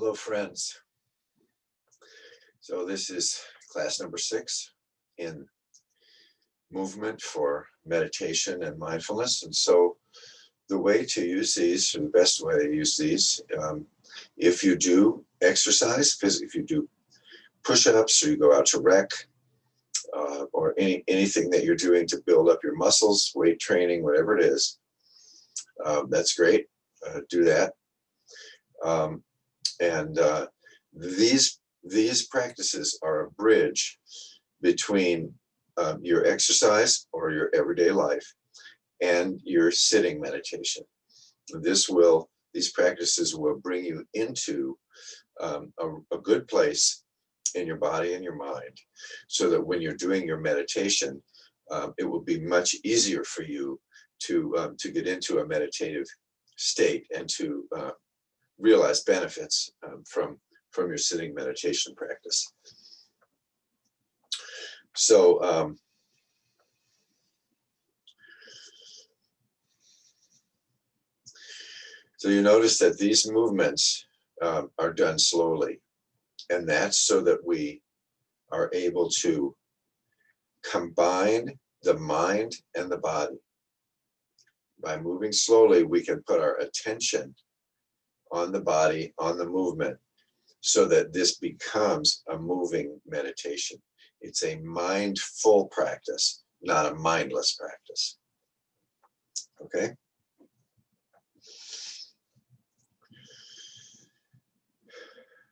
Hello, friends. So this is class number 6 in movement for meditation and mindfulness. And so the way to use these, or the best way to use these, if you do exercise, if you do push-ups or you go out to rec, or anything that you're doing to build up your muscles, weight training, whatever it is, that's great. Do that. These practices are a bridge between your exercise or your everyday life and your sitting meditation. These practices will bring you into a good place in your body and your mind, so that when you're doing your meditation, it will be much easier for you to get into a meditative state and to realize benefits from your sitting meditation practice. So you notice that these movements are done slowly, and that's so that we are able to combine the mind and the body. By moving slowly, we can put our attention on the body, on the movement, so that this becomes a moving meditation. It's a mindful practice, not a mindless practice. Okay?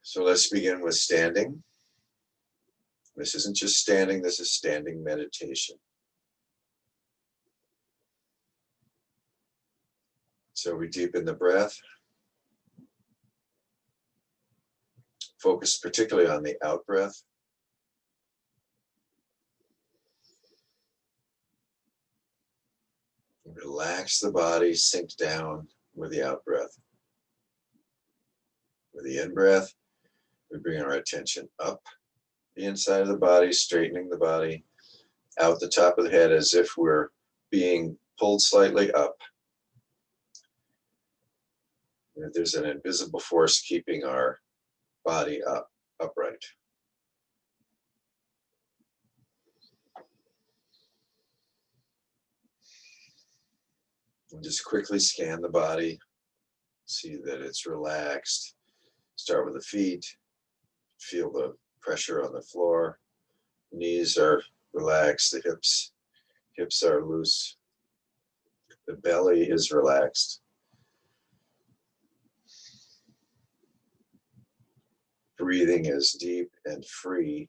So let's begin with standing. This isn't just standing, this is standing meditation. So we deepen the breath. Focus particularly on the out breath. Relax the body, sink down with the out breath. With the in breath, we bring our attention up the inside of the body, straightening the body, out the top of the head as if we're being pulled slightly up. There's an invisible force keeping our body upright. And just quickly scan the body, see that it's relaxed. Start with the feet, feel the pressure on the floor. Knees are relaxed, the hips are loose. The belly is relaxed. Breathing is deep and free.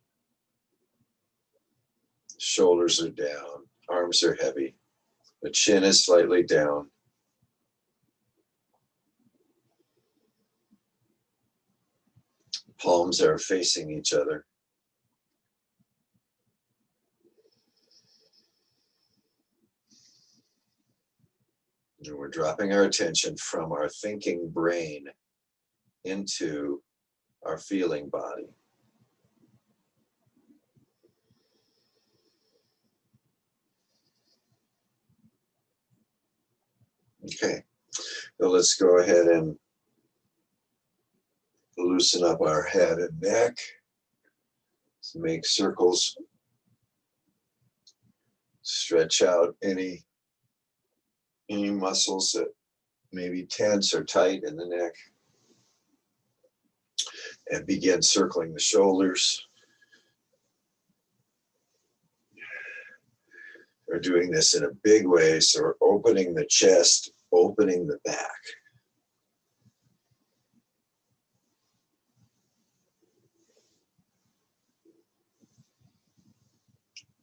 Shoulders are down, arms are heavy. The chin is slightly down. Palms are facing each other. And we're dropping our attention from our thinking brain into our feeling body. Okay, so let's go ahead and loosen up our head and neck. Let's make circles. Stretch out any muscles that may be tense or tight in the neck. And begin circling the shoulders. We're doing this in a big way, so we're opening the chest, opening the back.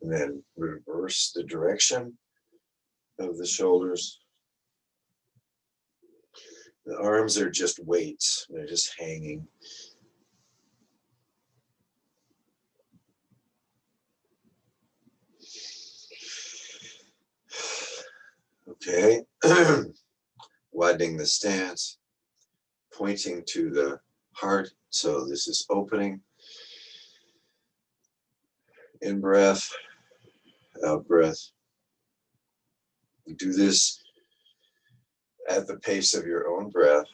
And then reverse the direction of the shoulders. The arms are just weights, they're just hanging. Okay, widening the stance, pointing to the heart. So this is opening. In breath, out breath. Do this at the pace of your own breath.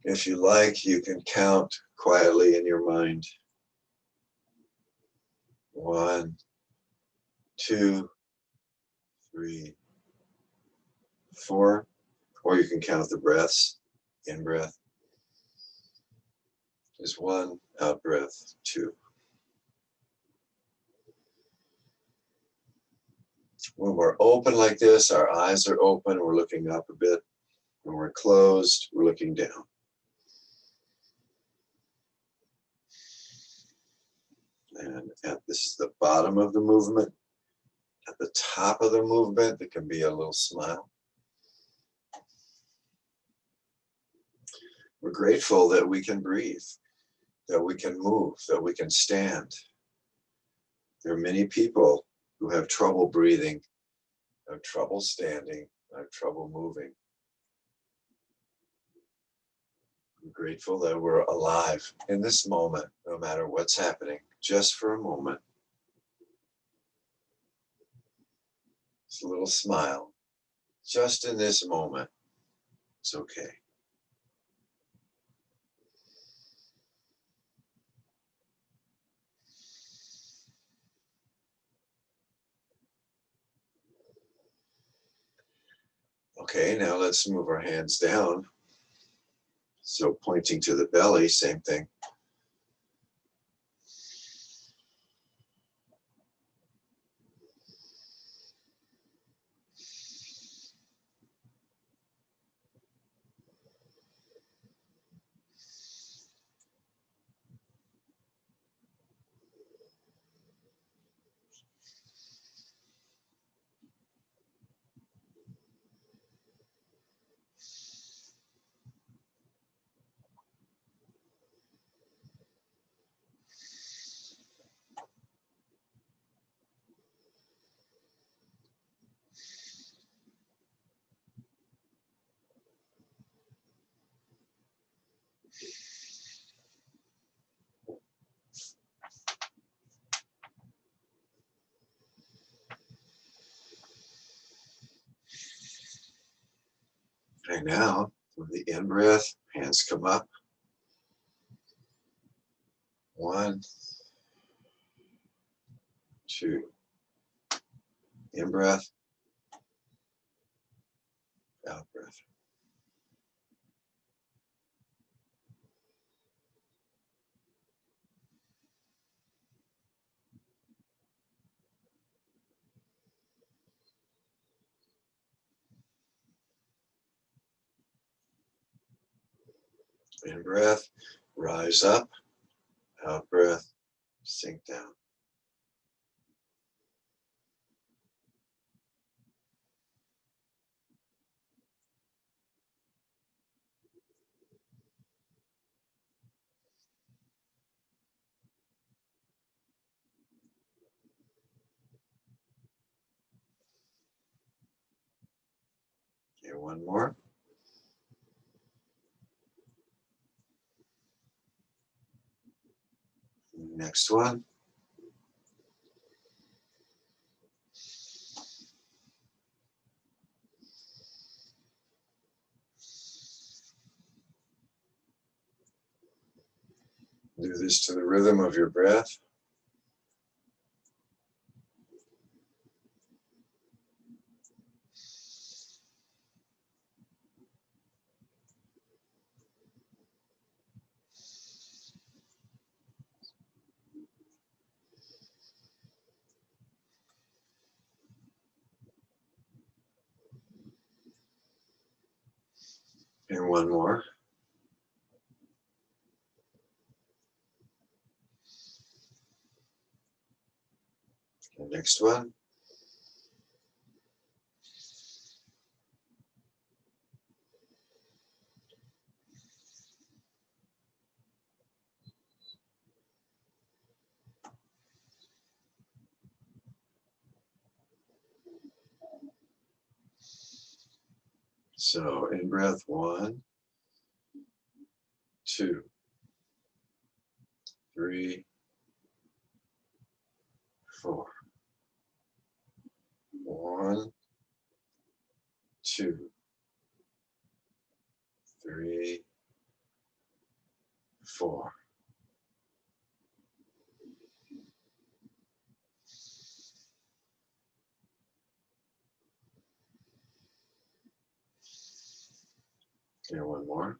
If you like, you can count quietly in your mind. 1, 2, 3, 4. Or you can count the breaths. In breath is 1, out breath 2. When we're open like this, our eyes are open, we're looking up a bit. When we're closed, we're looking down. And at this, the bottom of the movement, at the top of the movement, there can be a little smile. We're grateful that we can breathe, that we can move, that we can stand. There are many people who have trouble breathing, have trouble standing, have trouble moving. I'm grateful that we're alive in this moment, no matter what's happening, just for a moment. It's a little smile. Just in this moment, it's okay. Okay, now let's move our hands down. So pointing to the belly, same thing. And now, with the in-breath, hands come up. 1, 2. In-breath, out-breath. In-breath, rise up. Out-breath, sink down. Okay, one more. Next one. Do this to the rhythm of your breath. And one more. The next one. So in breath, 1, 2, 3, 4. 1, 2, 3, 4. Okay, one more.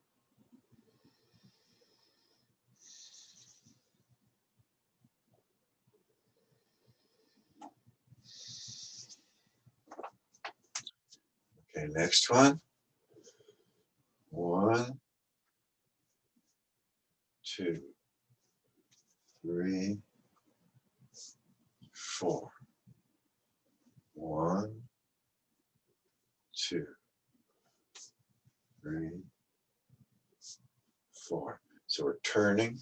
Okay, next one. 1, 2, 3, 4. 1, 2, 3, 4. So we're turning.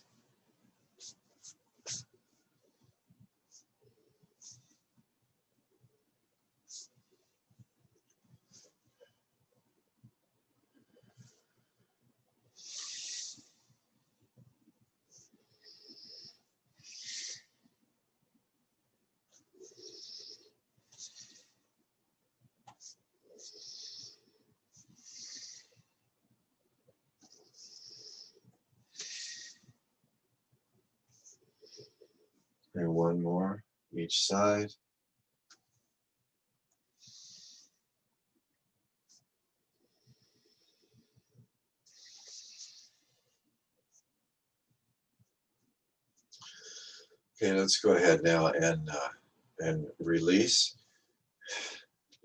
And one more each side. Okay, let's go ahead now and release.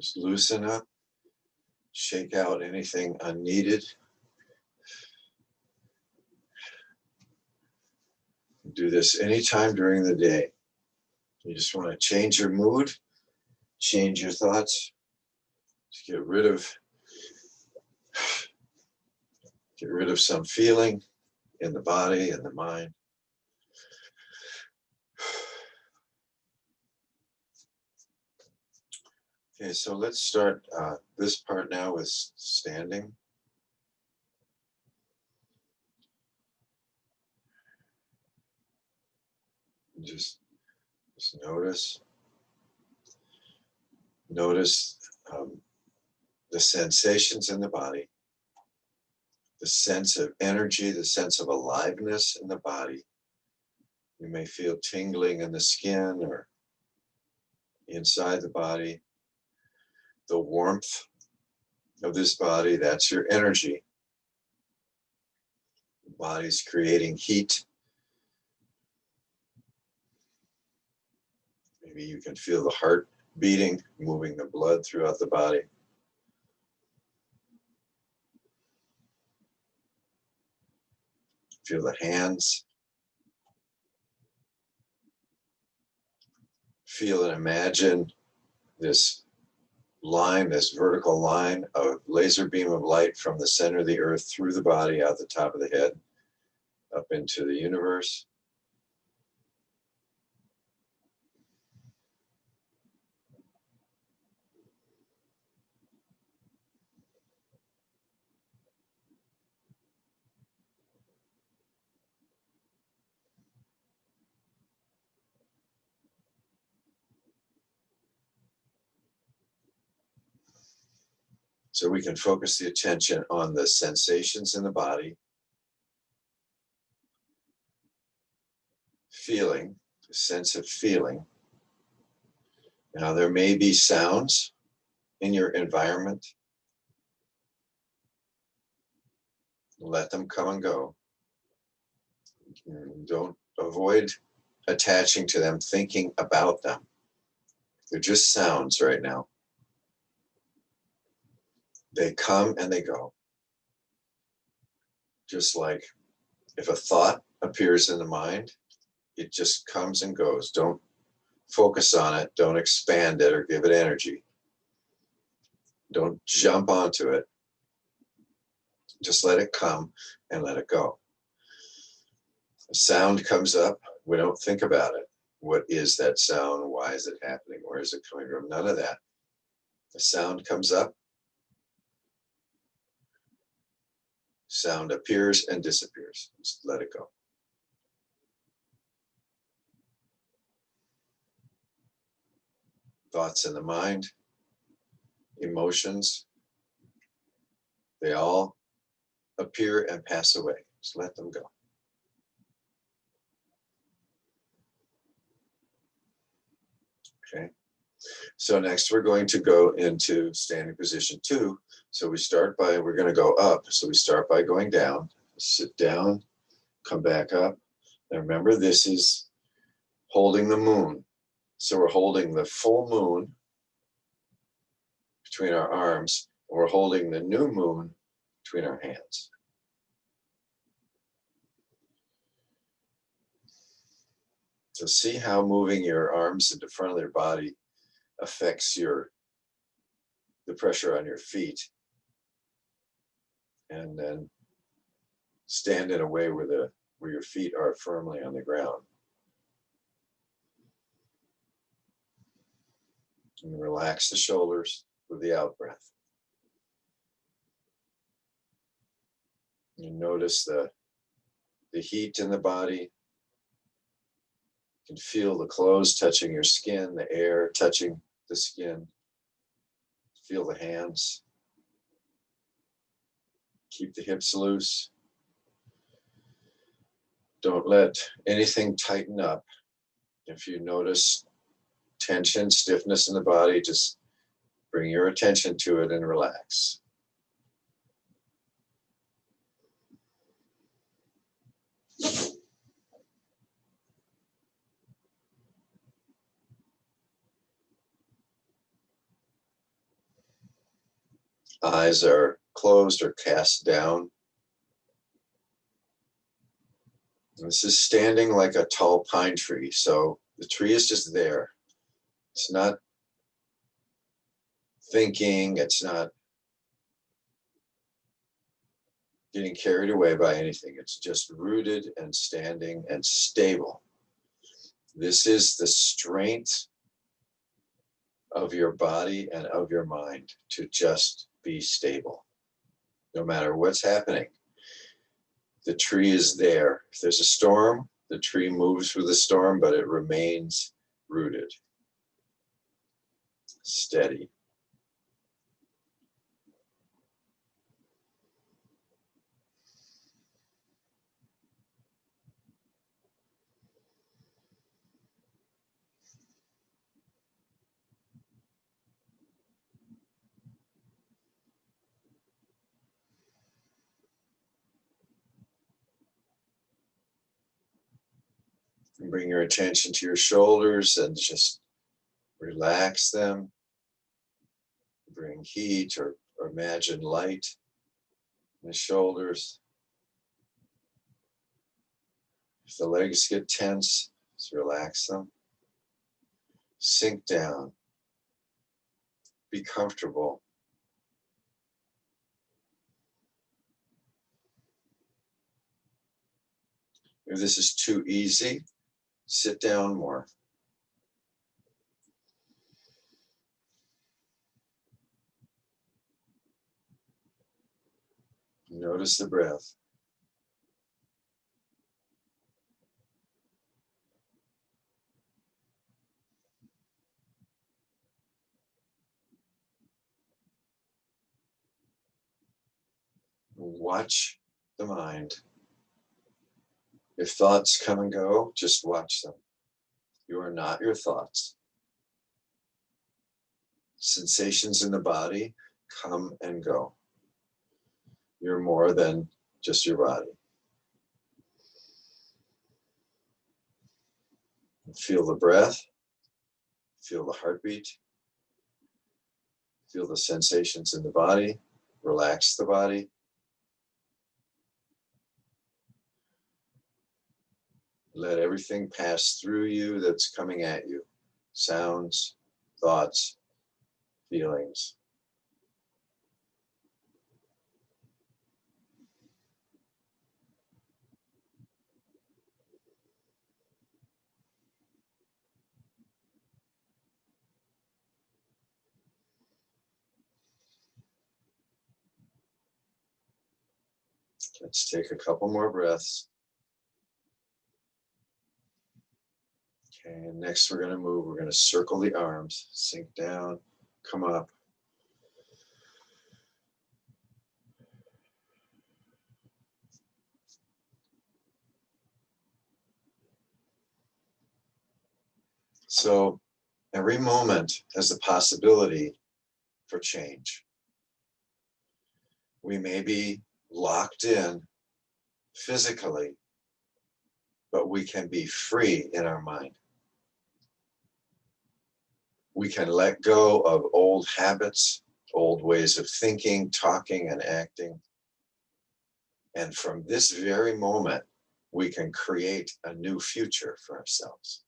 Just loosen up, shake out anything unneeded. Do this anytime during the day. You just want to change your mood, change your thoughts, to get rid of some feeling in the body and the mind. Okay, so let's start this part now with standing. Just notice the sensations in the body, the sense of energy, the sense of aliveness in the body. You may feel tingling in the skin or inside the body. The warmth of this body, that's your energy. The body's creating heat. Maybe you can feel the heart beating, moving the blood throughout the body. Feel the hands. Feel and imagine this line, this vertical line of laser beam of light from the center of the earth through the body, out the top of the head, up into the universe. So we can focus the attention on the sensations in the body, feeling, a sense of feeling. Now there may be sounds in your environment. Let them come and go. Don't avoid attaching to them, thinking about them. They're just sounds right now. They come and they go. Just like if a thought appears in the mind, it just comes and goes. Don't focus on it. Don't expand it or give it energy. Don't jump onto it. Just let it come and let it go. A sound comes up. We don't think about it. What is that sound? Why is it happening? Where is it coming from? None of that. The sound comes up. Sound appears and disappears. Just let it go. Thoughts in the mind, emotions, they all appear and pass away. Just let them go. Okay. So next we're going to go into standing position 2. So we're going to go up. So we start by going down, sit down, come back up. Now remember, this is holding the moon. So we're holding the full moon between our arms, and we're holding the new moon between our hands. So see how moving your arms into front of your body affects the pressure on your feet. And then stand in a way where your feet are firmly on the ground. And relax the shoulders with the out breath. You notice the heat in the body. You can feel the clothes touching your skin, the air touching the skin. Feel the hands. Keep the hips loose. Don't let anything tighten up. If you notice tension, stiffness in the body, just bring your attention to it and relax. Eyes are closed or cast down. This is standing like a tall pine tree. So the tree is just there. It's not thinking. It's not getting carried away by anything. It's just rooted and standing and stable. This is the strength of your body and of your mind to just be stable. No matter what's happening, the tree is there. If there's a storm, the tree moves with the storm, but it remains rooted, steady. And bring your attention to your shoulders and just relax them. Bring heat or imagine light in the shoulders. If the legs get tense, just relax them. Sink down. Be comfortable. If this is too easy, sit down more. Notice the breath. Watch the mind. If thoughts come and go, just watch them. You are not your thoughts. Sensations in the body come and go. You're more than just your body. Feel the breath. Feel the heartbeat. Feel the sensations in the body. Relax the body. Let everything pass through you that's coming at you. Sounds, thoughts, feelings. Let's take a couple more breaths. Okay, and next we're going to move. We're going to circle the arms, sink down, come up. So Every moment has the possibility for change. We may be locked in physically, but we can be free in our mind. We can let go of old habits, old ways of thinking, talking, and acting. And from this very moment, we can create a new future for ourselves.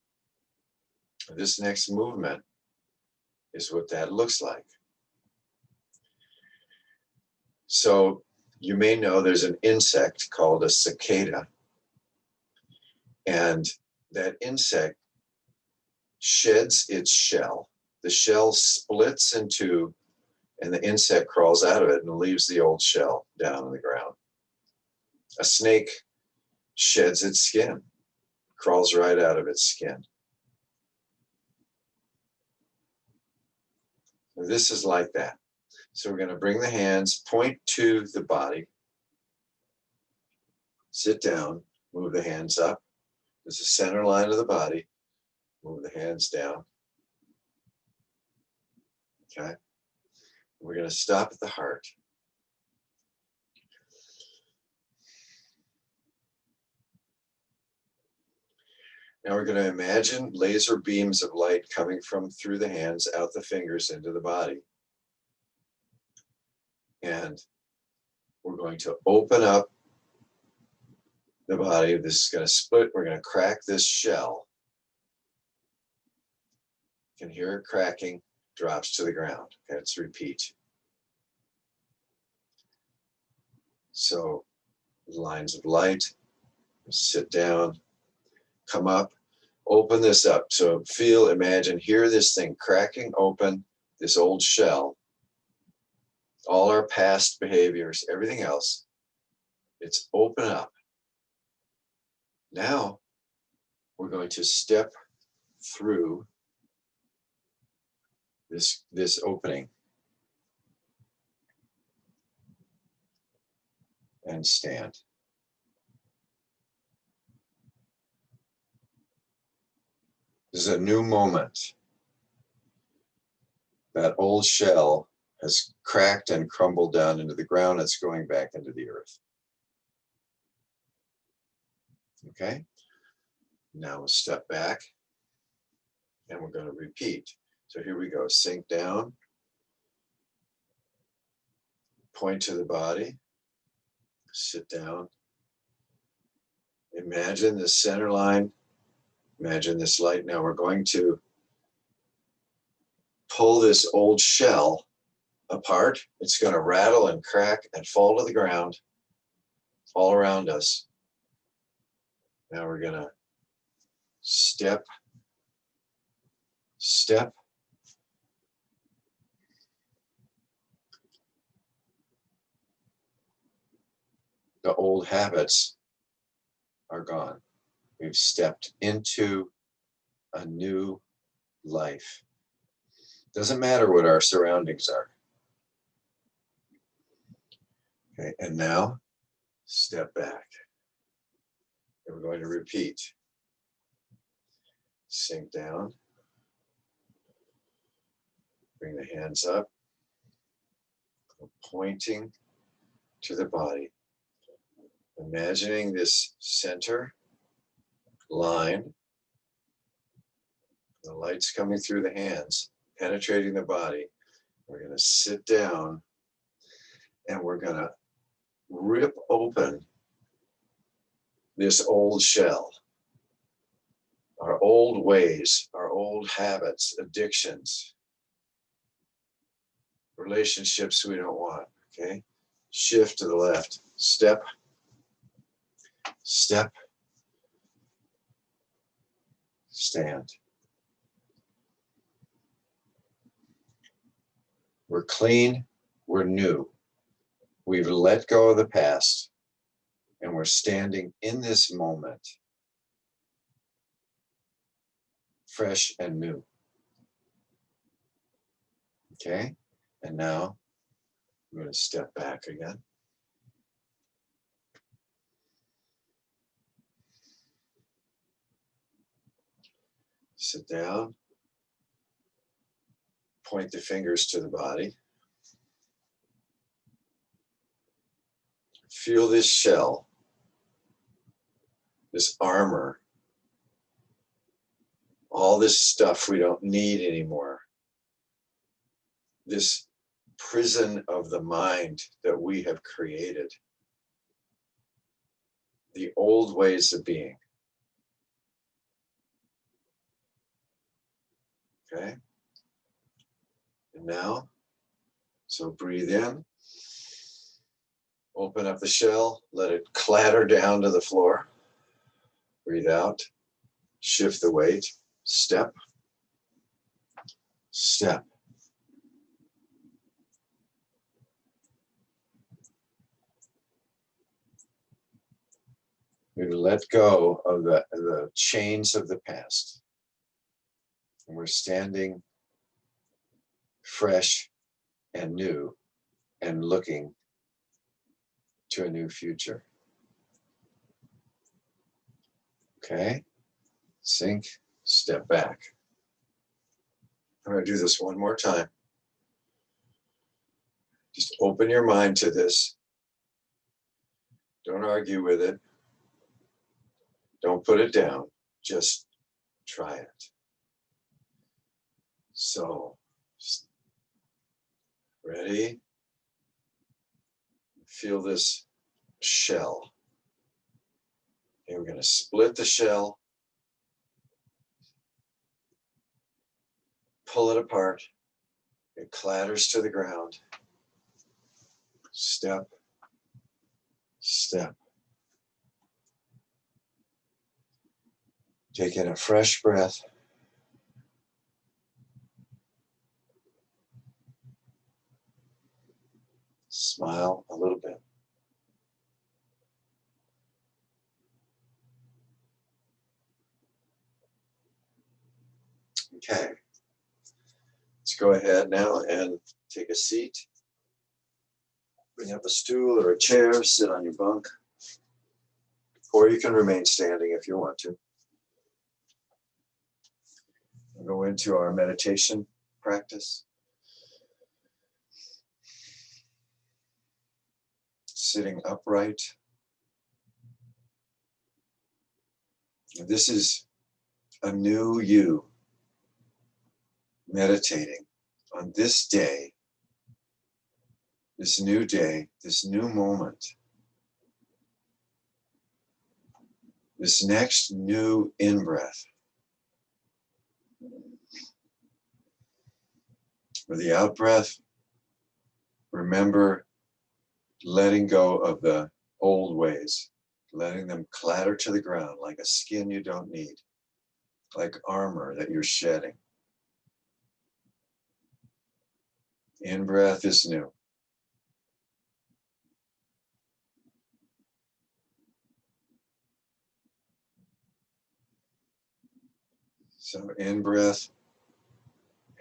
This next movement is what that looks like. So you may know there's an insect called a cicada. And that insect sheds its shell. The shell splits in two, and the insect crawls out of it and leaves the old shell down on the ground. A snake sheds its skin, crawls right out of its skin. This is like that. So we're going to bring the hands, point to the body, sit down, move the hands up. There's the center line of the body. Move the hands down. Okay. We're going to stop at the heart. Now we're going to imagine laser beams of light coming from through the hands, out the fingers, into the body. And we're going to open up the body. This is going to split. We're going to crack this shell. You can hear it cracking, drops to the ground. Okay, let's repeat. So, lines of light, sit down, come up, open this up. So feel, imagine, hear this thing cracking open, this old shell. All our past behaviors, everything else, it's open up. Now, we're going to step through this opening and stand. This is a new moment. That old shell has cracked and crumbled down into the ground. It's going back into the earth. Okay? Now we'll step back and we're going to repeat. So here we go. Sink down. Point to the body. Sit down. Imagine the center line. Imagine this light. Now we're going to pull this old shell apart. It's going to rattle and crack and fall to the ground all around us. Now we're going to step. The old habits are gone. We've stepped into a new life. Doesn't matter what our surroundings are. Okay, and now step back. And we're going to repeat. Sink down. Bring the hands up. Pointing to the body. Imagining this center line. The light's coming through the hands, penetrating the body. We're going to sit down and we're going to rip open this old shell. Our old ways, our old habits, addictions, relationships we don't want, okay? Shift to the left, step, stand. We're clean, we're new. We've let go of the past, and we're standing in this moment, fresh and new. Okay? And now, I'm going to step back again. Sit down. point the fingers to the body. Feel this shell, this armor, all this stuff we don't need anymore. This prison of the mind that we have created. The old ways of being. Okay? And now, so breathe in. Open up the shell, let it clatter down to the floor. Breathe out, shift the weight, step, step. We let go of the chains of the past. And we're standing fresh and new and looking to a new future. Okay? Sink, step back. I'm going to do this one more time. Just open your mind to this. Don't argue with it. Don't put it down. Just try it. So, ready? Feel this shell. Okay, we're going to split the shell. Pull it apart. It clatters to the ground. Step, step. Take in a fresh breath. Smile a little bit. Okay. Let's go ahead now and take a seat. Bring up a stool or a chair, sit on your bunk. Or you can remain standing if you want to. We'll go into our meditation practice. Sitting upright. This is a new you meditating on this day, this new day, this new moment, this next new in-breath. For the out-breath, remember letting go of the old ways, letting them clatter to the ground like a skin you don't need, like armor that you're shedding. In-breath is new. So in-breath,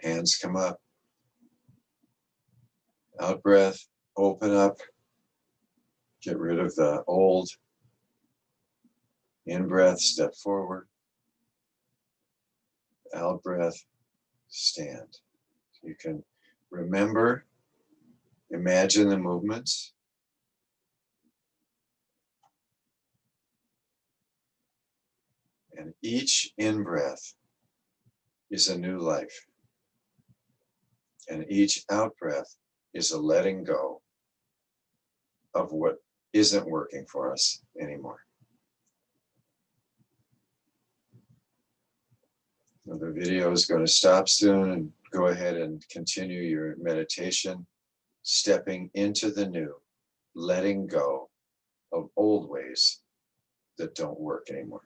hands come up. Out-breath, open up. Get rid of the old. In-breath, step forward. Out-breath, stand. You can remember, imagine the movements. And each in-breath is a new life. And each out-breath is a letting go of what isn't working for us anymore. Now the video is going to stop soon, and go ahead and continue your meditation, stepping into the new, letting go of old ways that don't work anymore.